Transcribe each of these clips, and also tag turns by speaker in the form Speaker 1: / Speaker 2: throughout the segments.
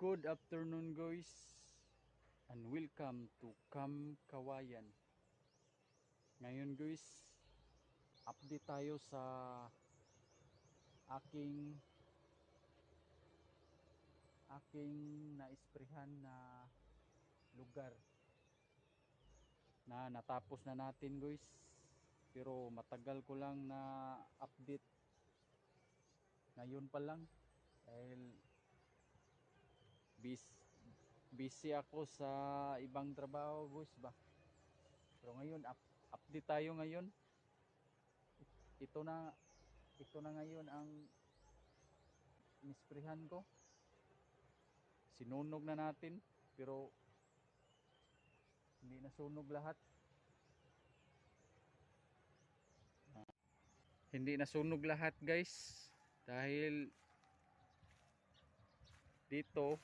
Speaker 1: Good afternoon guys and welcome to Cam Kawayan. Ngayon guys, update tayo sa aking naisprehan na lugar na natapos na natin guys, pero matagal ko lang na update ngayon pa lang dahil busy ako sa ibang trabaho guys ba. Pero ngayon update tayo ngayon. Ito na ngayon ang inisprehan ko. Sinunog na natin pero hindi nasunog lahat. Hindi nasunog lahat guys dahil dito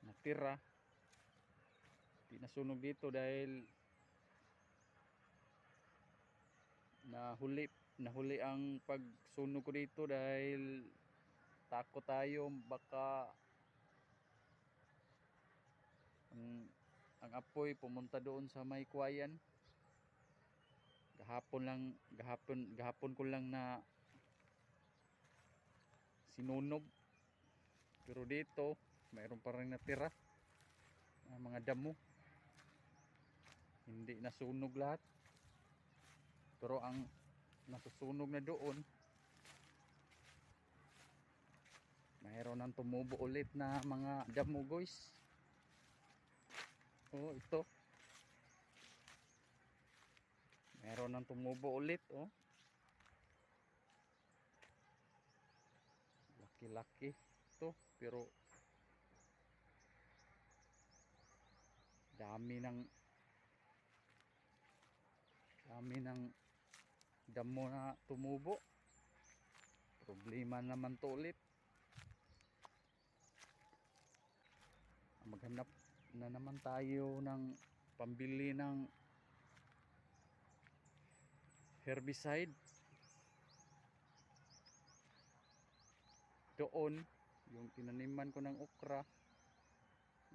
Speaker 1: natira. Hindi nasunog dito dahil nahuli ang pagsunog ko dito dahil takot tayo baka ang apoy pumunta doon sa may kuwayan. Gahapon ko lang na sinunog, pero dito mayroon pa rin natira mga damo. Hindi nasunog lahat, pero ang nasusunog na doon mayroon nang tumubo ulit na mga damo guys. Oh, ito mayroon nang tumubo ulit. Oh, laki-laki ito, pero dami ng damo na tumubo. Problema naman to ulit. Maghanap na naman tayo ng pambili ng herbicide. Doon yung tinaniman ko ng okra,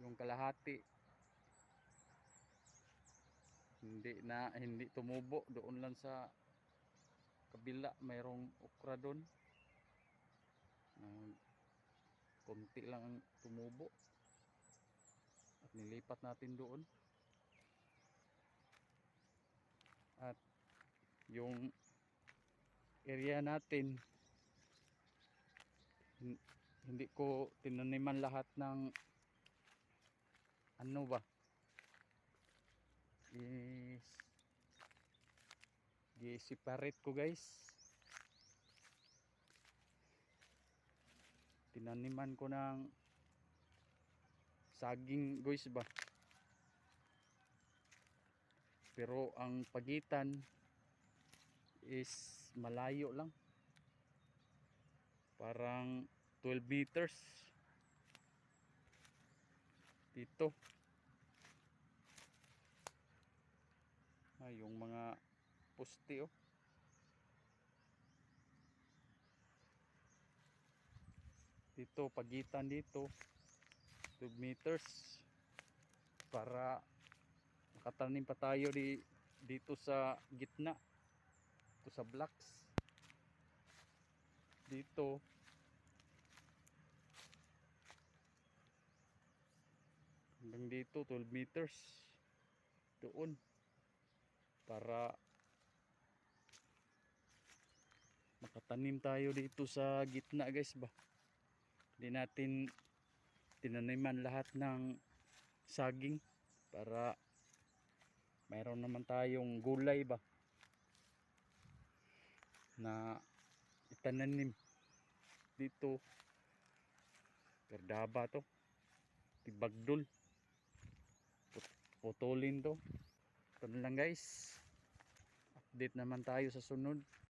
Speaker 1: yung kalahati hindi tumubo. Doon lang sa kabila mayroong okra doon, konti lang ang tumubo at nilipat natin doon. At yung area natin hindi ko tinaniman lahat ng ano ba, i-separate ko guys. Tinaniman ko ng saging guys ba, pero ang pagitan is malayo lang, parang 12 meters dito. Yung mga poste oh, dito pagitan dito 12 meters para makatanim pa tayo dito sa gitna, dito sa blocks dito. Hanggang dito 12 meters doon para makatanim tayo dito sa gitna guys ba. Hindi natin tinaniman lahat ng saging para mayroon naman tayong gulay ba na itananim dito. Perdaba to, tibagdol, putulin to. Ito na lang guys, update naman tayo sa sunod.